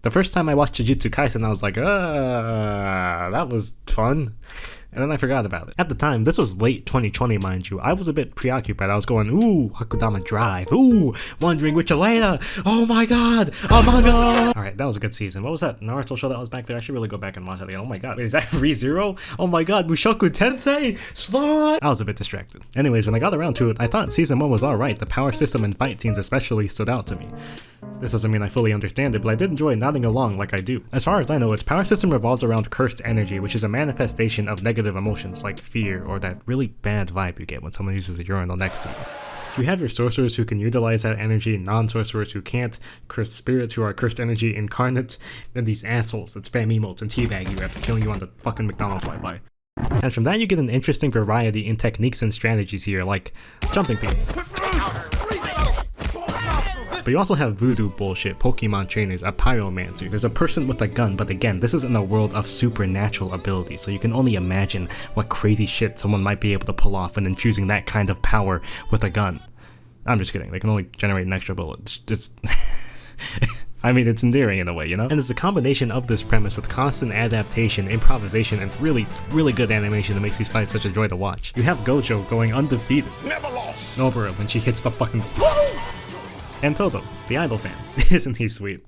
The first time I watched Jujutsu Kaisen, I was like, that was fun. And then I forgot about it. At the time, this was late 2020, mind you, I was a bit preoccupied. I was going, ooh, Hakudama Drive, ooh, Wandering with Elena, oh my god, Alright, that was a good season. What was that Naruto show that was back there? I should really go back and watch it again. Oh my god, wait, is that ReZero? Oh my god, Mushoku Tensei, slot! I was a bit distracted. Anyways, when I got around to it, I thought season 1 was alright. The power system and fight scenes especially stood out to me. This doesn't mean I fully understand it, but I did enjoy nodding along like I do. As far as I know, its power system revolves around cursed energy, which is a manifestation of negative emotions like fear or that really bad vibe you get when someone uses a urinal next to you. You have your sorcerers who can utilize that energy, non-sorcerers who can't, cursed spirits who are cursed energy incarnate, and these assholes that spam emotes and teabag you after killing you on the fucking McDonald's Wi-Fi. And from that you get an interesting variety in techniques and strategies here, like jumping people. But you also have voodoo bullshit, Pokemon trainers, a pyromancer, there's a person with a gun, but again, this is in a world of supernatural abilities, so you can only imagine what crazy shit someone might be able to pull off when infusing that kind of power with a gun. I'm just kidding, they can only generate an extra bullet. It's I mean, it's endearing in a way, you know? And it's a combination of this premise with constant adaptation, improvisation, and really, really good animation that makes these fights such a joy to watch. You have Gojo going undefeated. Never lost! Nobara when she hits the fucking... And Toto, the idol fan. Isn't he sweet?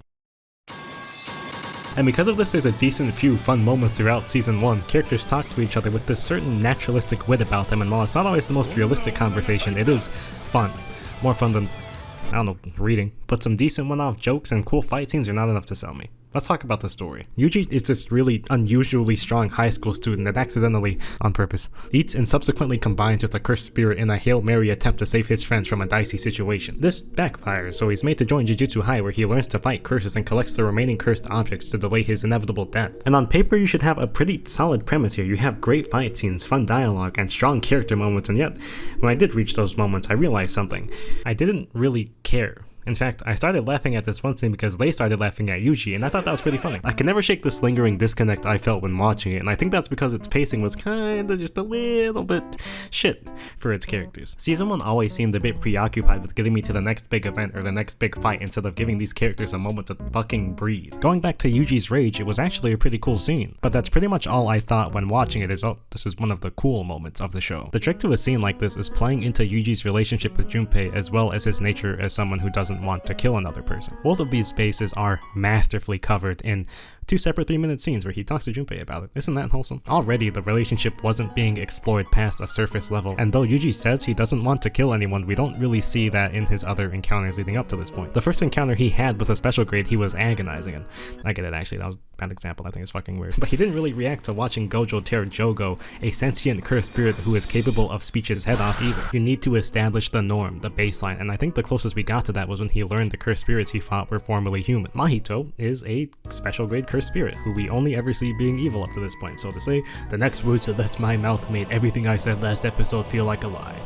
And because of this, there's a decent few fun moments throughout Season 1. Characters talk to each other with this certain naturalistic wit about them, and while it's not always the most realistic conversation, it is fun. More fun than, I don't know, reading. But some decent one-off jokes and cool fight scenes are not enough to sell me. Let's talk about the story. Yuji is this really unusually strong high school student that accidentally, on purpose, eats and subsequently combines with a cursed spirit in a Hail Mary attempt to save his friends from a dicey situation. This backfires, so he's made to join Jujutsu High, where he learns to fight curses and collects the remaining cursed objects to delay his inevitable death. And on paper you should have a pretty solid premise here. You have great fight scenes, fun dialogue, and strong character moments, and yet, when I did reach those moments, I realized something. I didn't really care. In fact, I started laughing at this one scene because they started laughing at Yuji, and I thought that was pretty funny. I can never shake this lingering disconnect I felt when watching it, and I think that's because its pacing was kinda just a little bit shit for its characters. Season 1 always seemed a bit preoccupied with getting me to the next big event or the next big fight instead of giving these characters a moment to fucking breathe. Going back to Yuji's rage, it was actually a pretty cool scene, but that's pretty much all I thought when watching it is, oh, this is one of the cool moments of the show. The trick to a scene like this is playing into Yuji's relationship with Junpei as well as his nature as someone who doesn't want to kill another person. Both of these spaces are masterfully covered in 2 separate 3-minute scenes where he talks to Junpei about it. Isn't that wholesome? Already, the relationship wasn't being explored past a surface level, and though Yuji says he doesn't want to kill anyone, we don't really see that in his other encounters leading up to this point. The first encounter he had with a special grade, he was agonizing, and I get it actually, that was a bad example, I think it's fucking weird. But he didn't really react to watching Gojo tear Jogo, a sentient cursed spirit who is capable of speeching his head off either. You need to establish the norm, the baseline, and I think the closest we got to that was when he learned the cursed spirits he fought were formerly human. Mahito is a special grade cursed spirit, who we only ever see being evil up to this point, so to say, the next words that left my mouth made everything I said last episode feel like a lie.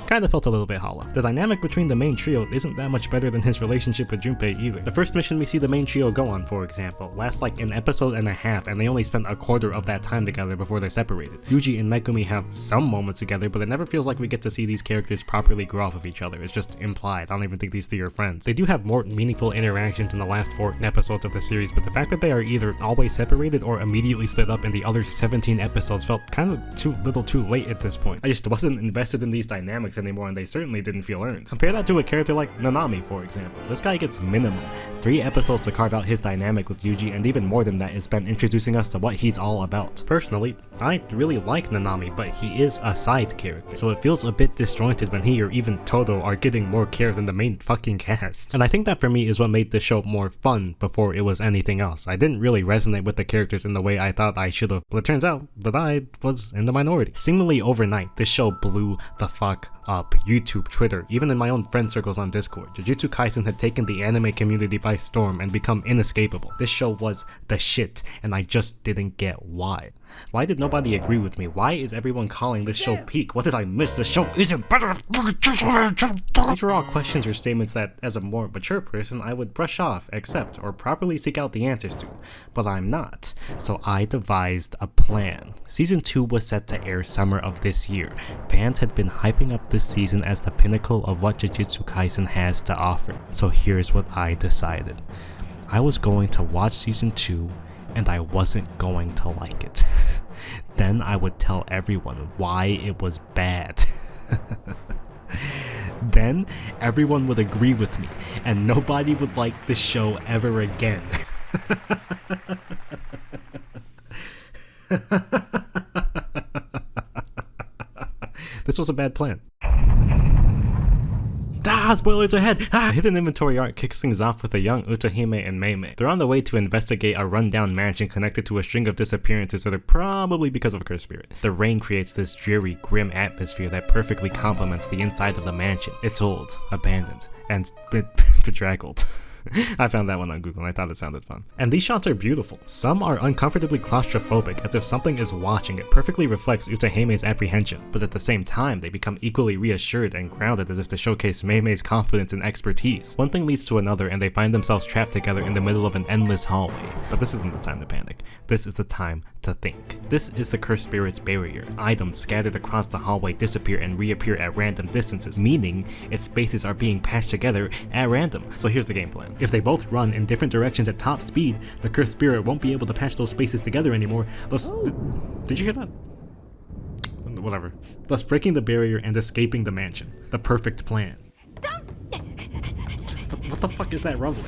Kinda felt a little bit hollow. The dynamic between the main trio isn't that much better than his relationship with Junpei either. The first mission we see the main trio go on, for example, lasts like an episode and a half, and they only spend a quarter of that time together before they're separated. Yuji and Megumi have some moments together, but it never feels like we get to see these characters properly grow off of each other. It's just implied. I don't even think these 3 are friends. They do have more meaningful interactions in the last 4 episodes of the series, but the fact that they are either always separated or immediately split up in the other 17 episodes felt kind of too little too late at this point. I just wasn't invested in these dynamics anymore, and they certainly didn't feel earned. Compare that to a character like Nanami, for example. This guy gets minimum 3 episodes to carve out his dynamic with Yuji, and even more than that is spent introducing us to what he's all about. Personally, I really like Nanami, but he is a side character, so it feels a bit disjointed when he or even Todo are getting more care than the main fucking cast. And I think that for me is what made the show more fun before it was anything else. I didn't really resonate with the characters in the way I thought I should have, but it turns out that I was in the minority. Seemingly overnight, this show blew the fuck up. YouTube, Twitter, even in my own friend circles on Discord. Jujutsu Kaisen had taken the anime community by storm and become inescapable. This show was the shit, and I just didn't get why. Why did nobody agree with me? Why is everyone calling this show peak? What did I miss? The show isn't better. These are all questions or statements that, as a more mature person, I would brush off, accept, or properly seek out the answers to. But I'm not. So I devised a plan. Season 2 was set to air summer of this year. Fans had been hyping up this season as the pinnacle of what Jujutsu Kaisen has to offer. So here's what I decided. I was going to watch season 2 and I wasn't going to like it. Then I would tell everyone why it was bad. Then everyone would agree with me and nobody would like the show ever again. This was a bad plan. Spoilers ahead! Hidden Inventory arc kicks things off with a young Utahime and Meimei. They're on the way to investigate a rundown mansion connected to a string of disappearances that are probably because of a cursed spirit. The rain creates this dreary, grim atmosphere that perfectly complements the inside of the mansion. It's old, abandoned, and bedraggled. I found that one on Google and I thought it sounded fun. And these shots are beautiful. Some are uncomfortably claustrophobic, as if something is watching. It perfectly reflects Utahime's apprehension, but at the same time, they become equally reassured and grounded as if to showcase Meimei's confidence and expertise. One thing leads to another and they find themselves trapped together in the middle of an endless hallway. But this isn't the time to panic. This is the time to think. This is the cursed spirit's barrier. Items scattered across the hallway disappear and reappear at random distances, meaning its spaces are being patched together at random. So here's the game plan. If they both run in different directions at top speed, the cursed spirit won't be able to patch those spaces together anymore. Did you hear that? Whatever. Thus breaking the barrier and escaping the mansion. The perfect plan. What the fuck is that rumbling?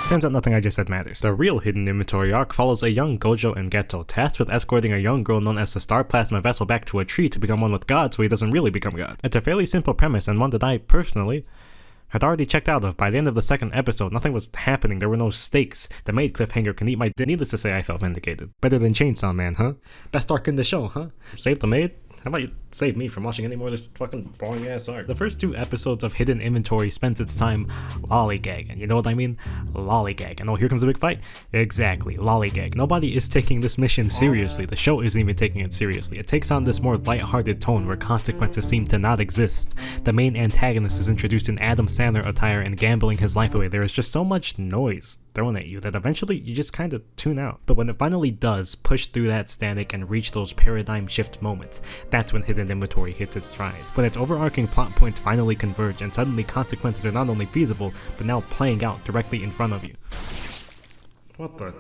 Turns out nothing I just said matters. The real Hidden Inventory arc follows a young Gojo and Geto, tasked with escorting a young girl known as the Star Plasma Vessel back to a tree to become one with God so he doesn't really become God. It's a fairly simple premise and one that I, personally, had already checked out of. By the end of the second episode, nothing was happening, there were no stakes. The maid cliffhanger can eat my dick. Needless to say, I felt vindicated. Better than Chainsaw Man, huh? Best arc in the show, huh? Save the maid? How about you save me from watching any more of this fucking boring ass art? The first 2 episodes of Hidden Inventory spends its time lollygagging. You know what I mean? Lollygagging. Oh, here comes a big fight? Exactly, lollygag. Nobody is taking this mission seriously. The show isn't even taking it seriously. It takes on this more lighthearted tone where consequences seem to not exist. The main antagonist is introduced in Adam Sandler attire and gambling his life away. There is just so much noise thrown at you that eventually you just kind of tune out. But when it finally does push through that static and reach those paradigm shift moments, that's when Hidden Inventory hits its stride. When its overarching plot points finally converge and suddenly consequences are not only feasible, but now playing out directly in front of you. What the?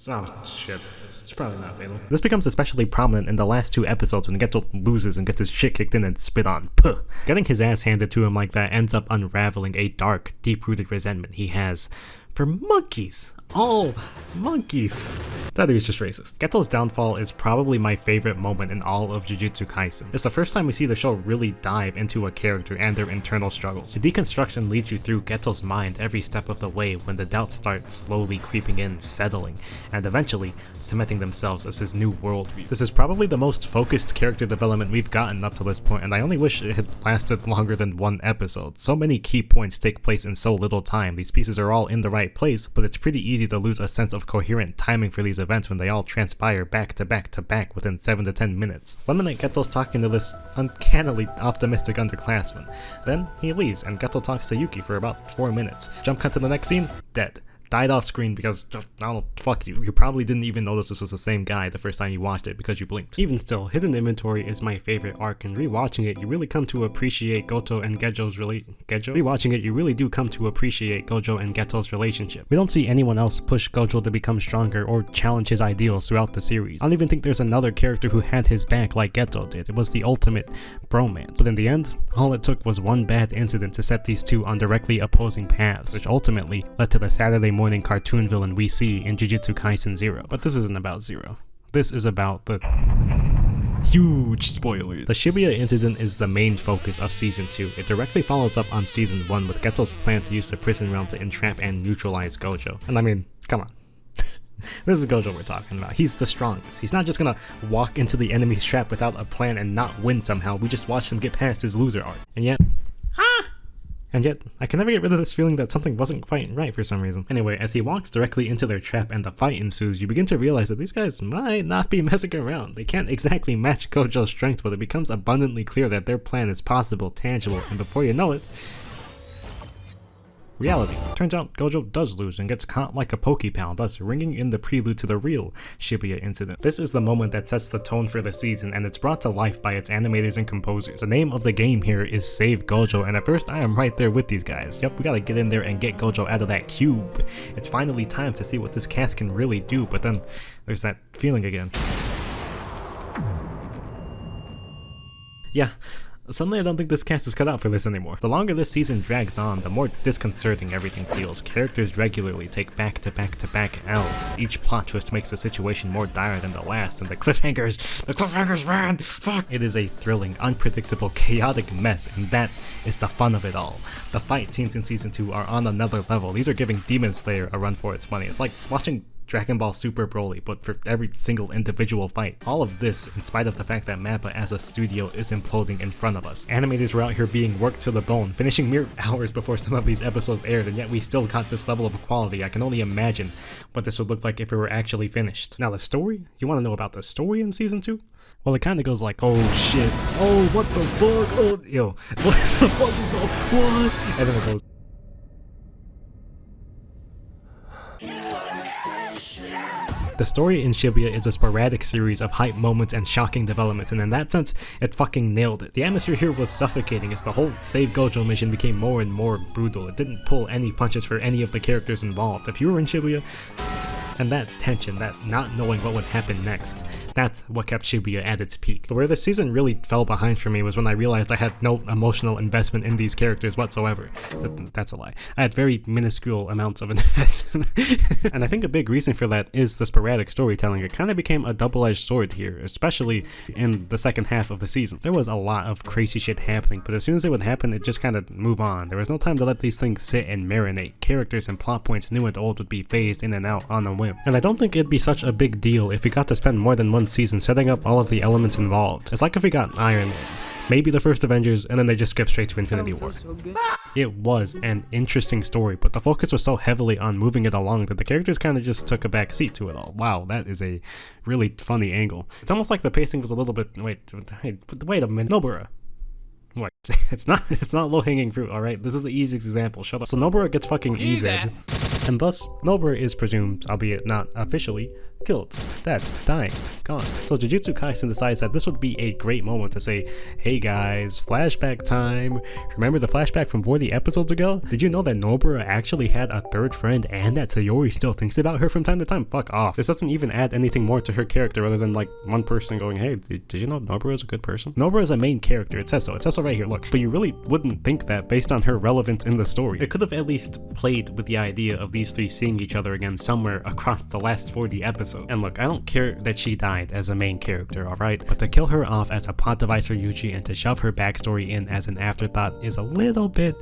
Oh shit. It's probably not fatal. This becomes especially prominent in the last 2 episodes when Geto loses and gets his shit kicked in and spit on. Puh. Getting his ass handed to him like that ends up unraveling a dark, deep-rooted resentment he has for monkeys. All monkeys. That dude's just racist. Geto's downfall is probably my favorite moment in all of Jujutsu Kaisen. It's the first time we see the show really dive into a character and their internal struggles. The deconstruction leads you through Geto's mind every step of the way when the doubts start slowly creeping in, settling, and eventually cementing themselves as his new worldview. This is probably the most focused character development we've gotten up to this point, and I only wish it had lasted longer than 1 episode. So many key points take place in so little time. These pieces are all in the right place, but it's pretty easy to lose a sense of coherent timing for these events when they all transpire back to back to back within 7 to 10 minutes. One minute Geto's talking to this uncannily optimistic underclassman. Then he leaves and Geto talks to Yuki for about 4 minutes. Jump cut to the next scene, dead. Died off screen because, I don't know, fuck you. You probably didn't even notice this was the same guy the first time you watched it because you blinked. Even still, Hidden Inventory is my favorite arc, and rewatching it, you really come to appreciate Goto and Gejo's Rewatching it, you really do come to appreciate Gojo and Geto's relationship. We don't see anyone else push Gojo to become stronger or challenge his ideals throughout the series. I don't even think there's another character who had his back like Geto did. It was the ultimate bromance. But in the end, all it took was one bad incident to set these two on directly opposing paths, which ultimately led to the Saturday morning cartoon villain we see in Jujutsu Kaisen 0. But this isn't about 0. This is about the huge spoilers. The Shibuya incident is the main focus of Season 2. It directly follows up on Season 1 with Geto's plan to use the prison realm to entrap and neutralize Gojo. And I mean, come on. This is Gojo we're talking about. He's the strongest. He's not just gonna walk into the enemy's trap without a plan and not win somehow. We just watched him get past his loser arc. And yet, I can never get rid of this feeling that something wasn't quite right for some reason. Anyway, as he walks directly into their trap and the fight ensues, you begin to realize that these guys might not be messing around. They can't exactly match Gojo's strength, but it becomes abundantly clear that their plan is possible, tangible, and before you know it, Reality. Turns out Gojo does lose and gets caught like a Pokepal, thus ringing in the prelude to the real Shibuya incident. This is the moment that sets the tone for the season, and it's brought to life by its animators and composers. The name of the game here is Save Gojo, and at first I am right there with these guys. Yep, we gotta get in there and get Gojo out of that cube. It's finally time to see what this cast can really do, but then there's that feeling again. Yeah. Suddenly I don't think this cast is cut out for this anymore. The longer this season drags on, the more disconcerting everything feels. Characters regularly take back-to-back L's. Each plot twist makes the situation more dire than the last, and the cliffhangers, man! Fuck! It is a thrilling, unpredictable, chaotic mess, and that is the fun of it all. The fight scenes in Season 2 are on another level. These are giving Demon Slayer a run for its money. It's like watching Dragon Ball Super Broly, but for every single individual fight. All of this in spite of the fact that MAPPA as a studio is imploding in front of us. Animators were out here being worked to the bone, finishing mere hours before some of these episodes aired, and yet we still got this level of quality. I can only imagine what this would look like if it were actually finished. Now the story? You want to know about the story in Season 2? Well, it kind of goes like, oh shit, oh what the fuck, oh yo, what the fuck is all, what? And then it goes, the story in Shibuya is a sporadic series of hype moments and shocking developments, and in that sense, it fucking nailed it. The atmosphere here was suffocating as the whole Save Gojo mission became more and more brutal. It didn't pull any punches for any of the characters involved. If you were in Shibuya, and that tension, that not knowing what would happen next, that's what kept Shibuya at its peak. But where the season really fell behind for me was when I realized I had no emotional investment in these characters whatsoever. That's a lie. I had very minuscule amounts of investment. And I think a big reason for that is the sporadic storytelling. It kind of became a double-edged sword here, especially in the second half of the season. There was a lot of crazy shit happening, but as soon as it would happen, it just kind of move on. There was no time to let these things sit and marinate. Characters and plot points, new and old, would be phased in and out on a whim. And I don't think it'd be such a big deal if we got to spend more than one season setting up all of the elements involved. It's like if we got Iron Man, maybe the first Avengers, and then they just skip straight to Infinity War. It was an interesting story, but the focus was so heavily on moving it along that the characters kind of just took a back seat to it all. Wow, that is a really funny angle. It's almost like the pacing was a little bit, wait a minute, Nobara. What? It's not low-hanging fruit, alright? This is the easiest example, shut up. So Nobara gets fucking eased, and thus, Nobara is presumed, albeit not officially, killed, dead, dying, gone. So Jujutsu Kaisen decides that this would be a great moment to say, hey guys, flashback time. Remember the flashback from 40 episodes ago? Did you know that Nobara actually had a third friend and that Sayori still thinks about her from time to time? Fuck off. This doesn't even add anything more to her character other than like one person going, hey, did you know Nobara is a good person? Nobara is a main character, it says so right here, look. But you really wouldn't think that based on her relevance in the story. It could have at least played with the idea of these three seeing each other again somewhere across the last 40 episodes. And look, I don't care that she died as a main character, alright? But to kill her off as a plot device for Yuji and to shove her backstory in as an afterthought is a little bit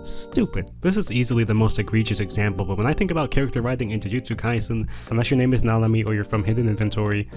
stupid. This is easily the most egregious example, but when I think about character writing in Jujutsu Kaisen, unless your name is Nanami or you're from Hidden Inventory,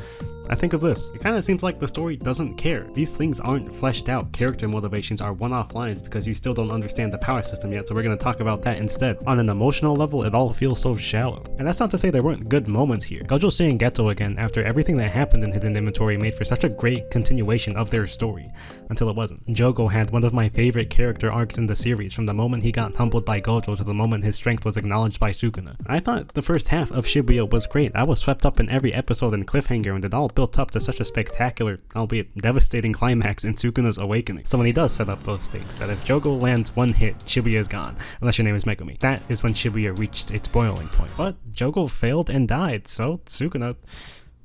I think of this. It kind of seems like the story doesn't care. These things aren't fleshed out. Character motivations are one-off lines because you still don't understand the power system yet, so we're going to talk about that instead. On an emotional level, it all feels so shallow. And that's not to say there weren't good moments here. Gojo seeing Geto again after everything that happened in Hidden Inventory made for such a great continuation of their story, until it wasn't. Jogo had one of my favorite character arcs in the series, from the moment he got humbled by Gojo to the moment his strength was acknowledged by Sukuna. I thought the first half of Shibuya was great. I was swept up in every episode and cliffhanger, and it all built up to such a spectacular, albeit devastating climax in Sukuna's awakening. So when he does set up those stakes, that if Jogo lands one hit, Shibuya is gone, unless your name is Megumi. That is when Shibuya reached its boiling point. But Jogo failed and died, so Sukuna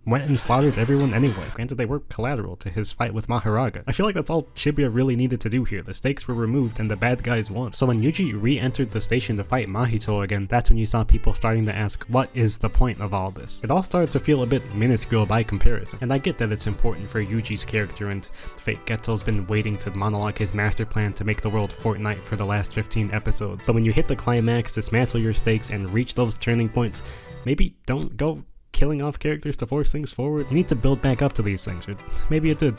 went and slaughtered everyone anyway. Granted, they were collateral to his fight with Maharaga. I feel like that's all Shibuya really needed to do here. The stakes were removed and the bad guys won. So when Yuji re-entered the station to fight Mahito again, that's when you saw people starting to ask, what is the point of all this? It all started to feel a bit minuscule by comparison. And I get that it's important for Yuji's character, and Fate Geto's been waiting to monologue his master plan to make the world Fortnite for the last 15 episodes. So when you hit the climax, dismantle your stakes, and reach those turning points, maybe don't go killing off characters to force things forward. You need to build back up to these things, or maybe it did.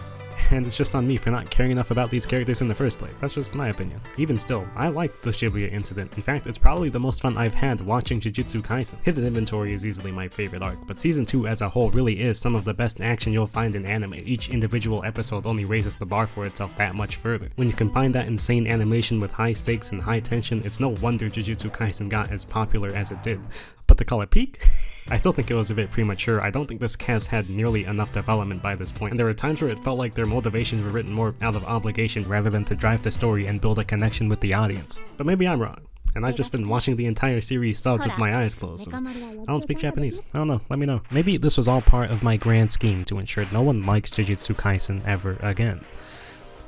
And it's just on me for not caring enough about these characters in the first place. That's just my opinion. Even still, I liked the Shibuya incident. In fact, it's probably the most fun I've had watching Jujutsu Kaisen. Hidden Inventory is easily my favorite arc, but Season 2 as a whole really is some of the best action you'll find in anime. Each individual episode only raises the bar for itself that much further. When you combine that insane animation with high stakes and high tension, it's no wonder Jujutsu Kaisen got as popular as it did. But to call it peak? I still think it was a bit premature. I don't think this cast had nearly enough development by this point, and there were times where it felt like their motivations were written more out of obligation rather than to drive the story and build a connection with the audience. But maybe I'm wrong, and I've just been watching the entire series subbed with my eyes closed. And I don't speak Japanese. I don't know, let me know. Maybe this was all part of my grand scheme to ensure no one likes Jujutsu Kaisen ever again.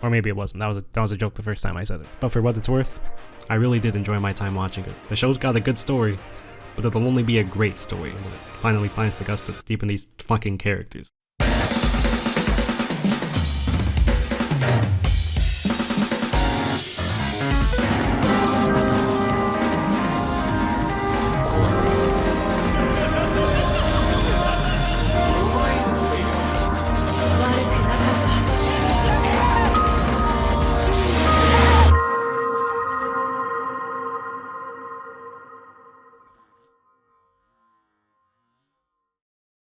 Or maybe it wasn't. That was a joke the first time I said it. But for what it's worth, I really did enjoy my time watching it. The show's got a good story, but it'll only be a great story when it finally finds the guts to deepen these fucking characters.